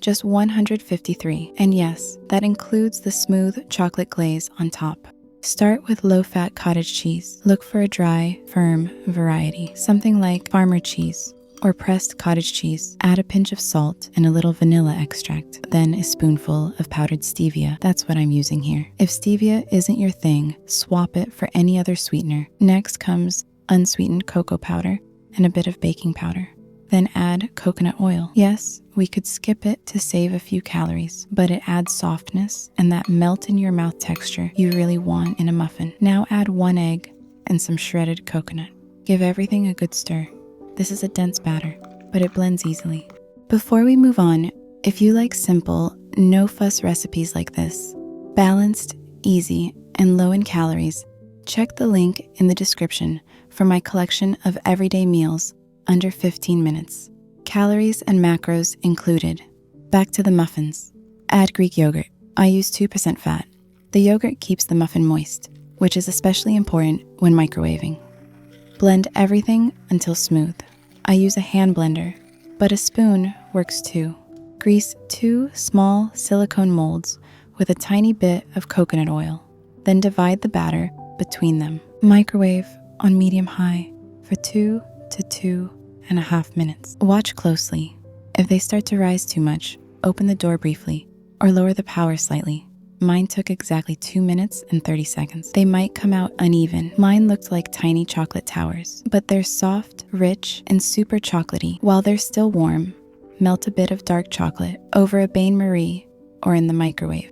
just 153. And yes, that includes the smooth chocolate glaze on top. Start with low-fat cottage cheese. Look for a dry, firm variety, something like farmer cheese or pressed cottage cheese. Add a pinch of salt and a little vanilla extract, then a spoonful of powdered stevia. That's what I'm using here. If stevia isn't your thing, swap it for any other sweetener. Next comes unsweetened cocoa powder and a bit of baking powder. Then add coconut oil. Yes, we could skip it to save a few calories, but it adds softness and that melt in your mouth texture you really want in a muffin. Now add 1 egg and some shredded coconut. Give everything a good stir. This is a dense batter, but it blends easily. Before we move on, if you like simple, no-fuss recipes like this, balanced, easy, and low in calories, check the link in the description for my collection of everyday meals under 15 minutes. Calories and macros included. Back to the muffins. Add Greek yogurt. I use 2% fat. The yogurt keeps the muffin moist, which is especially important when microwaving. Blend everything until smooth. I use a hand blender, but a spoon works too. Grease 2 small silicone molds with a tiny bit of coconut oil. Then divide the batter between them. Microwave on medium-high for 2 to 2.5 minutes. Watch closely. If they start to rise too much, open the door briefly or lower the power slightly. Mine took exactly 2 minutes and 30 seconds. They might come out uneven. Mine looked like tiny chocolate towers, but they're soft, rich, and super chocolatey. While they're still warm, melt a bit of dark chocolate over a bain-marie or in the microwave.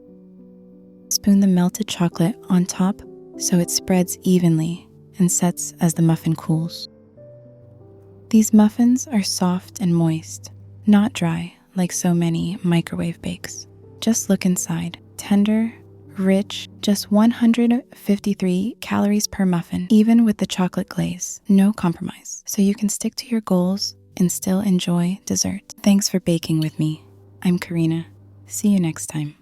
Spoon the melted chocolate on top so it spreads evenly and sets as the muffin cools. These muffins are soft and moist, not dry like so many microwave bakes. Just look inside. Tender, rich, just 153 calories per muffin, even with the chocolate glaze. No compromise. So you can stick to your goals and still enjoy dessert. Thanks for baking with me. I'm Karina. See you next time.